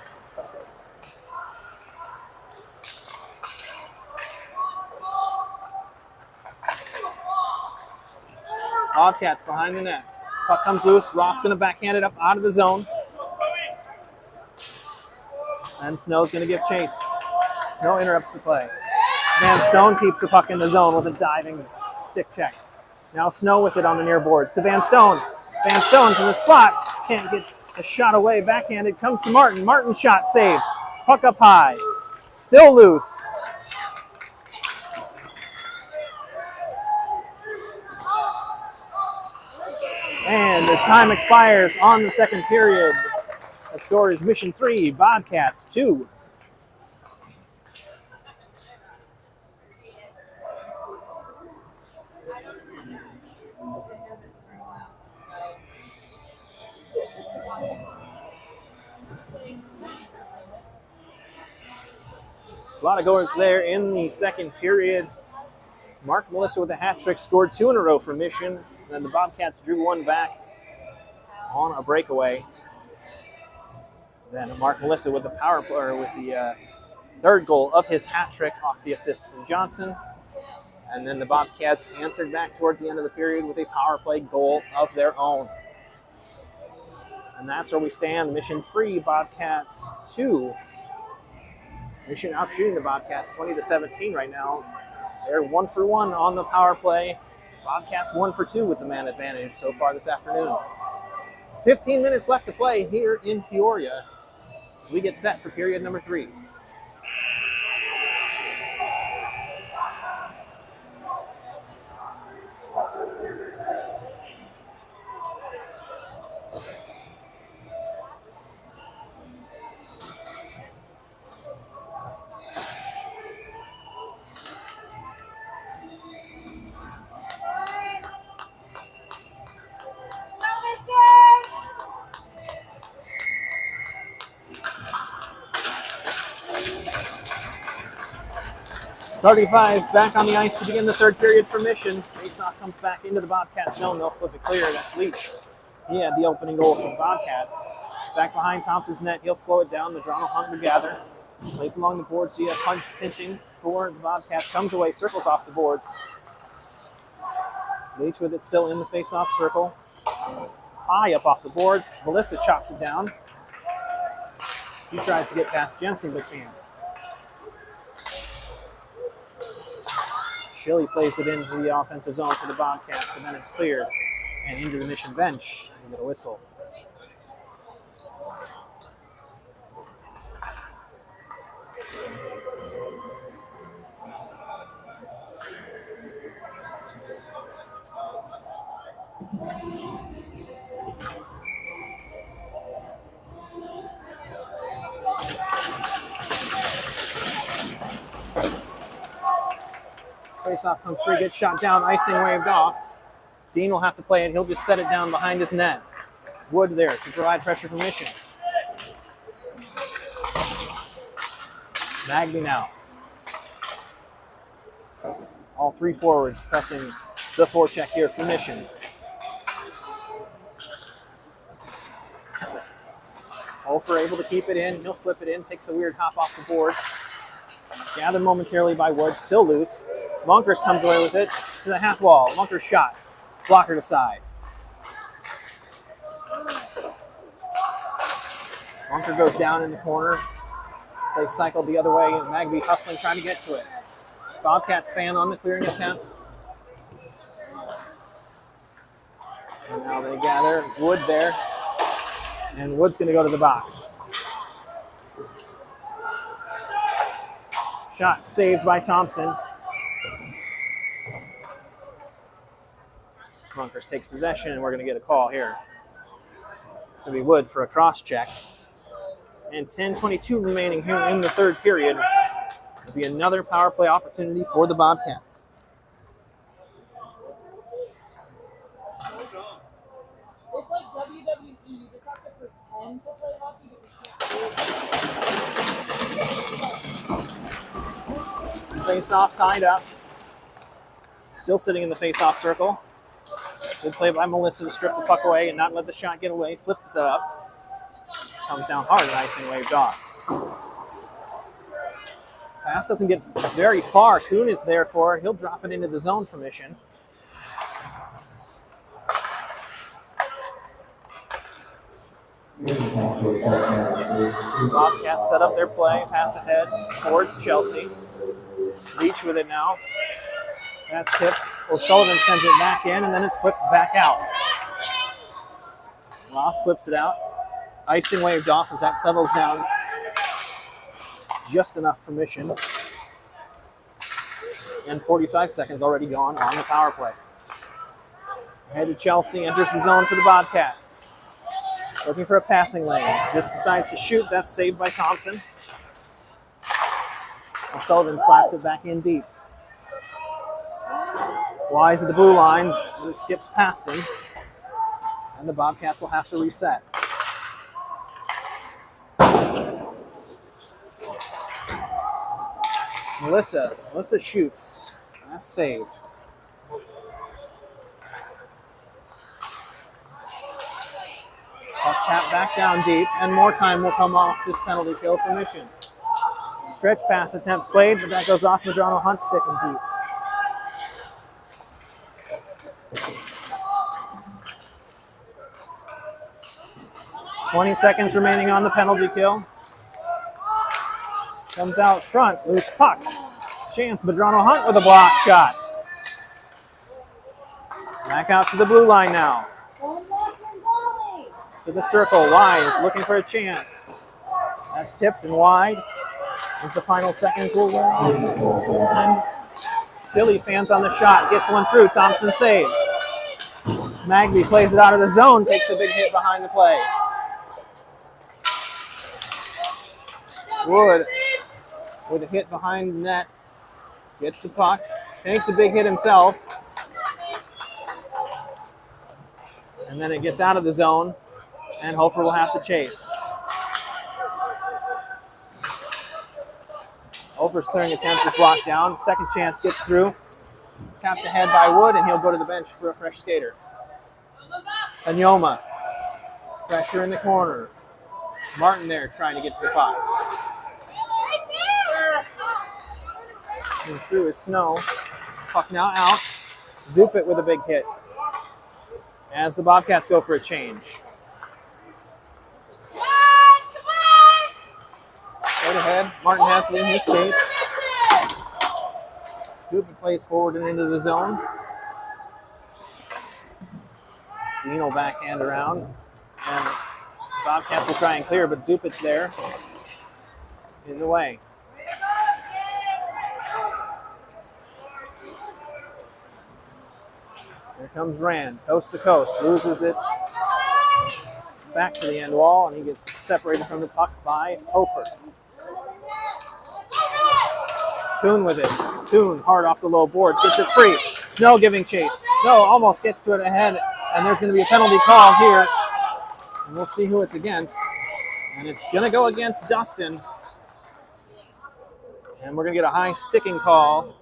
Bobcats behind the net. Puck comes loose. Roth's going to backhand it up out of the zone. And Snow's going to give chase. Snow interrupts the play. Van Stone keeps the puck in the zone with a diving stick check. Now Snow with it on the near boards to Van Stone. Van Stone to the slot. Can't get a shot away. Backhanded. Comes to Martin. Martin shot saved. Puck up high. Still loose. And as time expires on the second period, the score is Mission 3, Bobcats 2. A lot of goals there in the second period. Mark Melissa with a hat trick, scored 2 in a row for Mission. And then the Bobcats drew one back on a breakaway. Then Mark Melissa with the power play, or with the third goal of his hat trick off the assist from Johnson. And then the Bobcats answered back towards the end of the period with a power play goal of their own. And that's where we stand. Mission 3, Bobcats 2. Mission out shooting the Bobcats 20-17 right now. They're 1 for 1 on the power play. Bobcats 1 for 2 with the man advantage so far this afternoon. 15 minutes left to play here in Peoria as we get set for period number 3. Starting five back on the ice to begin the third period for Mission. Faceoff comes back into the Bobcat zone. They'll flip it clear. That's Leach. He had the opening goal for the Bobcats. Back behind Thompson's net. He'll slow it down. Medrano Hunt will gather. Plays along the boards. See a punch pinching for the Bobcats. Comes away. Circles off the boards. Leach with it still in the faceoff circle. High up off the boards. Melissa chops it down. He tries to get past Jensen, but can't. Shilly plays it into the offensive zone for the Bobcats, but then it's cleared. And into the Mission bench. You get a whistle. Faceoff comes free, gets shot down, icing waved off. Dean will have to play it. He'll just set it down behind his net. Wood there to provide pressure for Mission. Magby now. All three forwards pressing the forecheck here for Mission. Hofer able to keep it in. He'll flip it in, takes a weird hop off the boards. Gathered momentarily by Wood, still loose. Monkers comes away with it to the half wall. Monkers shot. Blocker to side. Monker goes down in the corner. They cycled the other way, and Magby hustling, trying to get to it. Bobcats fan on the clearing attempt. And now they gather. Wood there. And Wood's going to go to the box. Shot saved by Thompson. Monkers takes possession, and we're going to get a call here. It's going to be Wood for a cross check. And 10:22 remaining here in the third period. It'll be another power play opportunity for the Bobcats. It's like WWE. You just have to pretend to play hockey, but you can't. Face-off tied up. Still sitting in the face-off circle. Good play by Melissa to strip the puck away and not let the shot get away. Flips it up. Comes down hard and icing waved off. Pass doesn't get very far. Kuhn is there for it. He'll drop it into the zone for Mission. Bobcats set up their play. Pass ahead towards Chelsea. Leach with it now. That's tipped. O'Sullivan sends it back in, and then it's flipped back out. Roth flips it out. Icing waved off as that settles down. Just enough for Mission. And 45 seconds already gone on the power play. Ahead to Chelsea, enters the zone for the Bobcats. Looking for a passing lane. Just decides to shoot. That's saved by Thompson. O'Sullivan slaps it back in deep. Wise at the blue line, but it skips past him. And the Bobcats will have to reset. Melissa shoots. That's saved. Puck tap back down deep, and more time will come off this penalty kill for Mission. Stretch pass attempt played, but that goes off Medrano Hunt sticking deep. .20 remaining on the penalty kill. Comes out front, loose puck. Chance, Medrano Hunt with a block shot. Back out to the blue line now. To the circle, Wise looking for a chance. That's tipped and wide as the final seconds will wear off. And Philly fans on the shot, gets one through, Thompson saves. Magby plays it out of the zone, takes a big hit behind the play. Wood with a hit behind the net. Gets the puck. Takes a big hit himself. And then it gets out of the zone. And Hofer will have to chase. Hofer's clearing attempt is blocked down. Second chance gets through. Tapped ahead by Wood, and he'll go to the bench for a fresh skater. Anyoma. Pressure in the corner. Martin there trying to get to the puck. And through is Snow. Puck now out. Zupit with a big hit. As the Bobcats go for a change. Right ahead. Martin has it in his skates. Zupit plays forward and into the zone. Dean will backhand around. And Bobcats will try and clear, but Zupit's there in the way. Here comes Rand, coast to coast, loses it back to the end wall, and he gets separated from the puck by Hofer. Kuhn with it. Kuhn hard off the low boards, gets it free. Snow giving chase. Snow almost gets to it ahead, and there's going to be a penalty call here. And we'll see who it's against. And it's going to go against Dustin. And we're going to get a high sticking call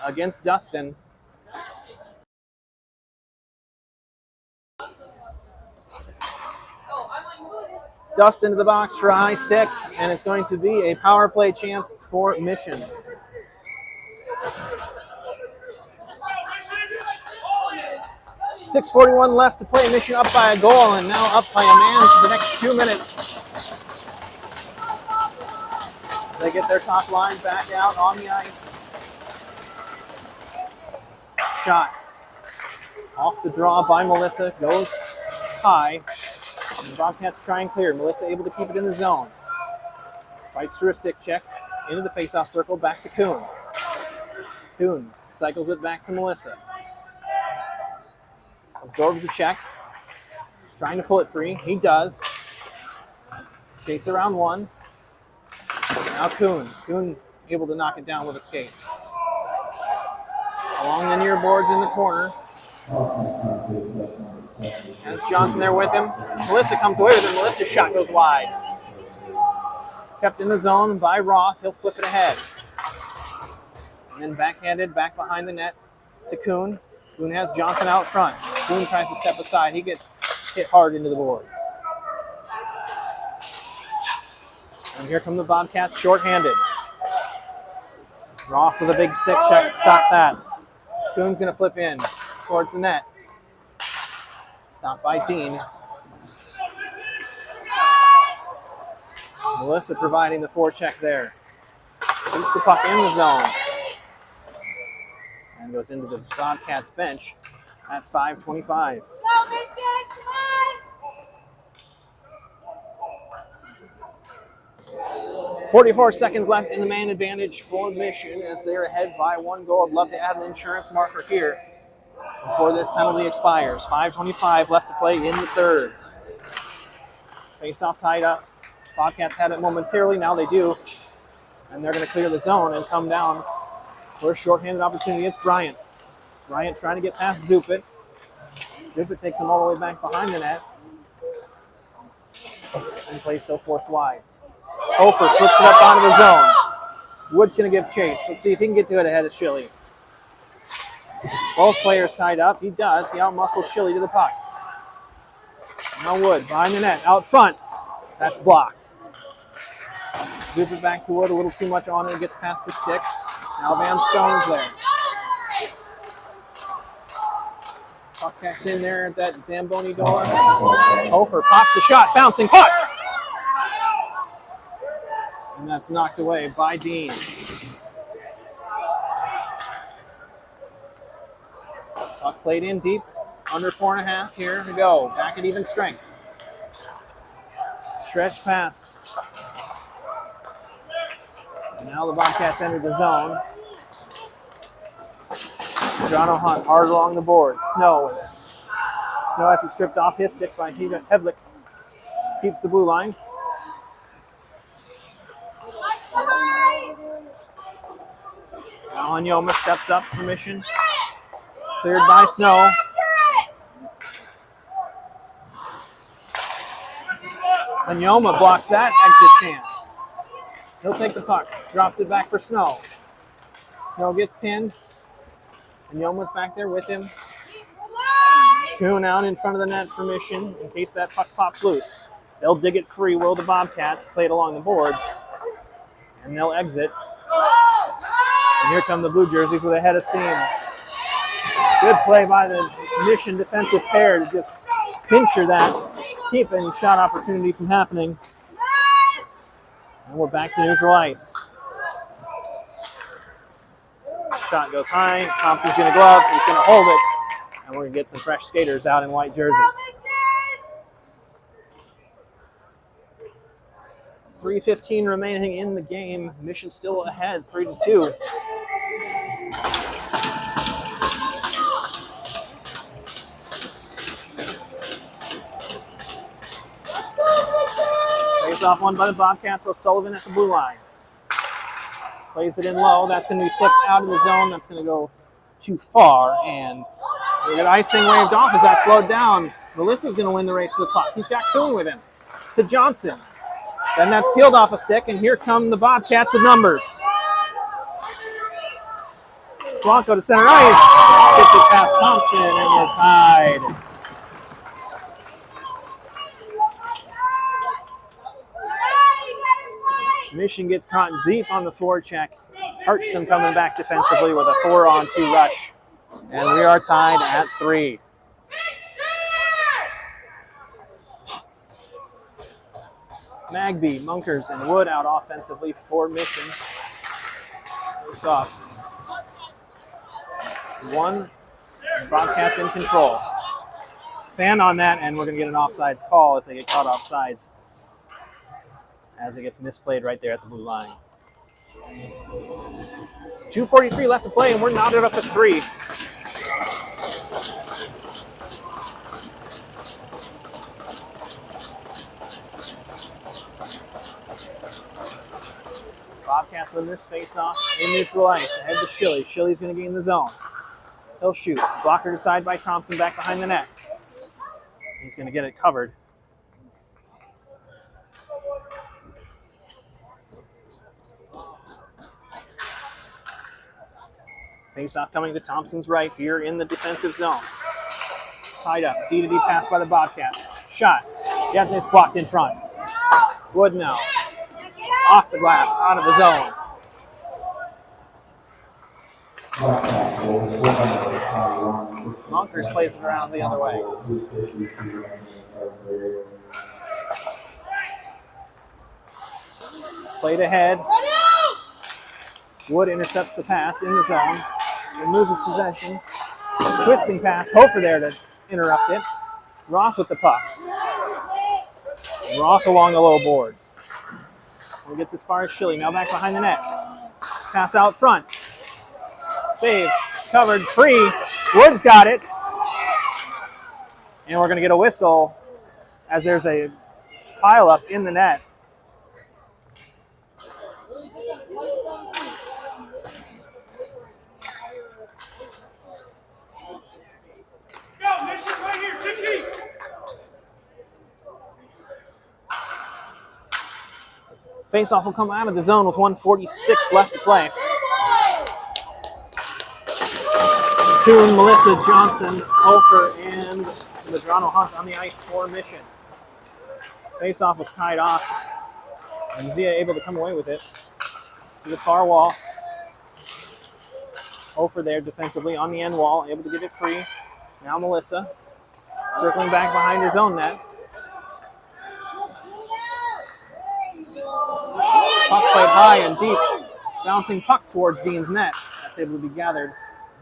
against Dustin. Dustin to the box for a high stick, and it's going to be a power play chance for Mission. 6:41 left to play. Mission up by a goal, and now up by a man for the next 2 minutes. As they get their top line back out on the ice. Shot off the draw by Melissa, goes high. And the Bobcats try and clear. Melissa able to keep it in the zone. Fights through a stick check. Into the face-off circle. Back to Kuhn. Kuhn cycles it back to Melissa. Absorbs the check. Trying to pull it free. He does. Skates around one. Now Kuhn. Kuhn able to knock it down with a skate. Along the near boards in the corner. Has Johnson there with him. Melissa comes away with him. Melissa's shot goes wide. Kept in the zone by Roth. He'll flip it ahead. And then backhanded back behind the net to Kuhn. Kuhn has Johnson out front. Kuhn tries to step aside. He gets hit hard into the boards. And here come the Bobcats shorthanded. Roth with a big stick check to stop that. Kuhn's going to flip in towards the net. Stopped by Dean. Melissa providing the forecheck there. Keeps the puck in the zone. And goes into the Bobcats bench at 5:25. 44 seconds left in the man advantage for Mission as they're ahead by 1 goal. I'd love to add an insurance marker here before this penalty expires. 5:25 left to play in the third. Face-off tied up. Bobcats had it momentarily. Now they do. And they're going to clear the zone and come down for a shorthanded opportunity. It's Bryant. Bryant trying to get past Zupit. Zupit takes him all the way back behind the net. And play still forced wide. Hofer flips it up onto the zone. Wood's going to give chase. Let's see if he can get to it ahead of Shilly. Both players tied up. He does. He outmuscles Shilly to the puck. Now Wood behind the net, out front. That's blocked. Zupit back to Wood, a little too much on it. Gets past the stick. Now Van Stone's there. Puck back in there at that Zamboni door. Hofer pops a shot, bouncing puck. And that's knocked away by Dean. Puck played in deep, under 4.5. Here to go. Back at even strength. Stretch pass. And now the Bobcats enter the zone. Jono Hunt hard along the board. Snow with it. Snow has it stripped off his stick by Hevlik. Keeps the blue line. Now Anyoma steps up for Mission. Cleared by Snow. Anyoma blocks that exit chance. He'll take the puck, drops it back for Snow. Snow gets pinned, and Yoma's back there with him. Kuhn out in front of the net for Mission in case that puck pops loose. They'll dig it free, will the Bobcats, play it along the boards, and they'll exit. And here come the Blue Jerseys with a head of steam. Good play by the Mission defensive pair to just pincher that, keep any shot opportunity from happening. And we're back to neutral ice. Shot goes high. Thompson's going to glove. He's going to hold it. And we're going to get some fresh skaters out in white jerseys. 3:15 remaining in the game. Mission still ahead, 3-2. Face off one by the Bobcats. O'Sullivan at the blue line. Plays it in low. That's going to be flipped out of the zone. That's going to go too far. And we got icing waved off as that slowed down. Melissa's going to win the race to the puck. He's got Kuhn with him. To Johnson. Then that's peeled off a stick, and here come the Bobcats with numbers. Blanco to center ice. Gets it past Thompson, and we're tied. Mission gets caught deep on the forecheck. Hartson coming back defensively with a 4-on-2 rush. And we are tied at 3. Magby, Munkers, and Wood out offensively for Mission. Face off. 1. Bobcats in control. Fan on that, and we're going to get an offsides call as they get caught offsides. As it gets misplayed right there at the blue line. 2:43 left to play, and we're knotted up at 3. Bobcats win this face-off in neutral ice. Ahead to Shilly. Shilly's going to gain the zone. He'll shoot. Blocker to side by Thompson back behind the net. He's going to get it covered. Face-off coming to Thompson's right here in the defensive zone. Tied up. D-to-D pass by the Bobcats. Shot. Yeah, it's blocked in front. Wood now. Off the glass, out of the zone. Monkers plays it around the other way. Played ahead. Wood intercepts the pass in the zone and loses possession. Twisting pass. Hofer there to interrupt it. Roth with the puck. Roth along the low boards. He gets as far as Shilly. Now back behind the net. Pass out front. Save. Covered. Free. Wood's got it. And we're going to get a whistle as there's a pile up in the net. Go, Mission, right here, Tiki! Faceoff will come out of the zone with 1:46 left to play. Kuhn, Melissa, Johnson, Hofer, and Madrano Hunt on the ice for Mission. Faceoff was tied off, and Zia able to come away with it to the far wall. Hofer there defensively on the end wall, able to get it free. Now Melissa, circling back behind his own net. Puck played high and deep, bouncing puck towards Dean's net. That's able to be gathered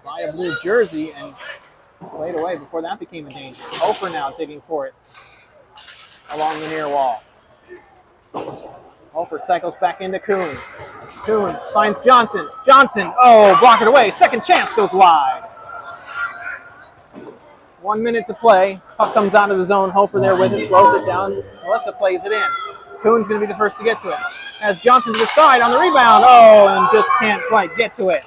by a blue jersey and played away before that became a danger. Hofer now digging for it along the near wall. Hofer cycles back into Kuhn. Kuhn finds Johnson. Johnson, block it away. Second chance goes wide. 1 minute to play. Puck comes out of the zone. Hofer there with it, slows it down. Melissa plays it in. Kuhn's going to be the first to get to it. Has Johnson to the side on the rebound. And just can't quite get to it.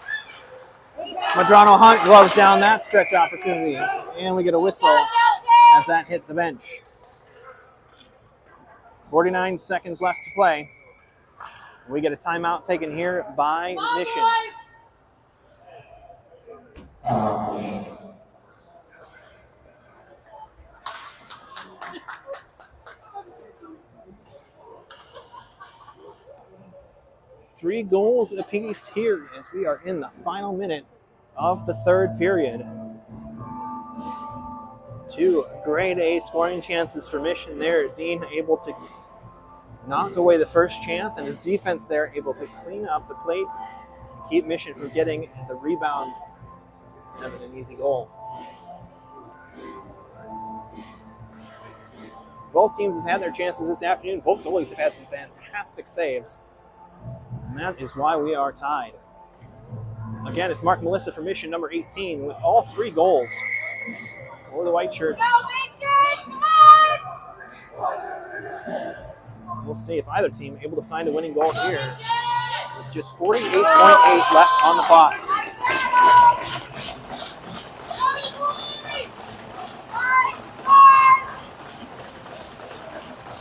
Madrano Hunt gloves down that stretch opportunity. And we get a whistle as that hit the bench. 49 seconds left to play. We get a timeout taken here by Mission. 3 goals apiece here as we are in the final minute of the third period. 2 grade A scoring chances for Mission there. Dean able to knock away the first chance, and his defense there able to clean up the plate and keep Mission from getting the rebound and having an easy goal. Both teams have had their chances this afternoon. Both goalies have had some fantastic saves. And that is why we are tied. Again, it's Mark Melissa for Mission, number 18, with all 3 goals for the White Shirts. We'll see if either team able to find a winning goal here with just 48.8 left on the clock.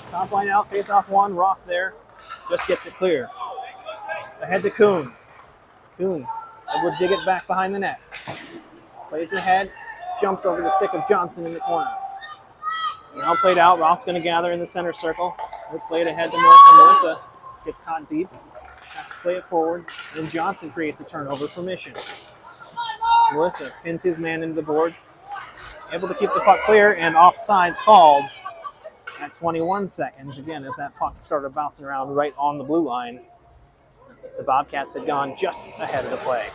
Top line out, face off 1, Roth there, just gets it clear. Ahead to Kuhn. Kuhn will dig it back behind the net. Plays ahead, jumps over the stick of Johnson in the corner. Now played out, Roth's going to gather in the center circle. We'll play it ahead to Melissa. Melissa gets caught deep, has to play it forward, and Johnson creates a turnover for Mission. Melissa pins his man into the boards, able to keep the puck clear, and offsides called at 21 seconds. Again, as that puck started bouncing around right on the blue line, the Bobcats had gone just ahead of the play.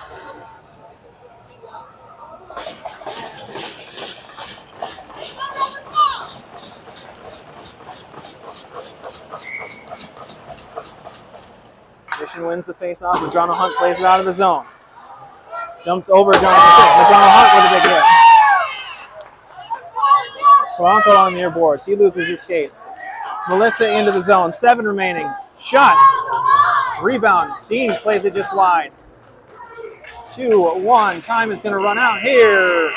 Mission wins the face-off. Madrona Hunt plays it out of the zone. Jumps over Johnson stick. Madrona Hunt with a big hit. Polanco on near boards. He loses his skates. Melissa into the zone. 7 remaining. Shot. Rebound. Dean plays it just wide. 2-1. Time is going to run out here.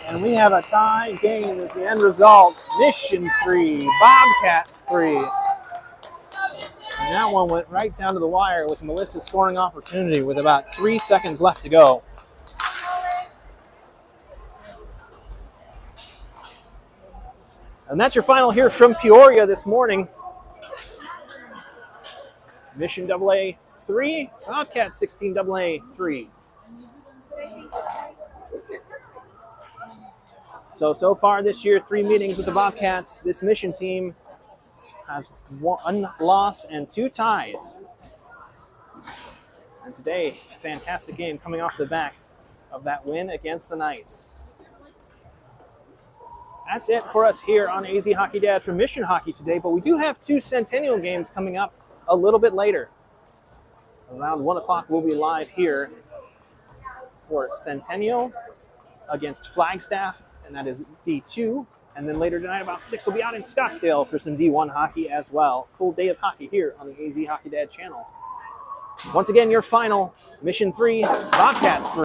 And we have a tie game as the end result. Mission 3, Bobcats 3. And that one went right down to the wire with Melissa's scoring opportunity with about 3 seconds left to go. And that's your final here from Peoria this morning. Mission AA 3, Bobcats 16 AA 3. So far this year, 3 meetings with the Bobcats. This Mission team has 1 loss and 2 ties. And today, a fantastic game coming off the back of that win against the Knights. That's it for us here on AZ Hockey Dad for Mission Hockey today, but we do have 2 Centennial games coming up a little bit later. Around 1 o'clock, we'll be live here for Centennial against Flagstaff, and that is D2. And then later tonight, about 6, we'll be out in Scottsdale for some D1 hockey as well. Full day of hockey here on the AZ Hockey Dad channel. Once again, your final, Mission 3, Bobcats 3.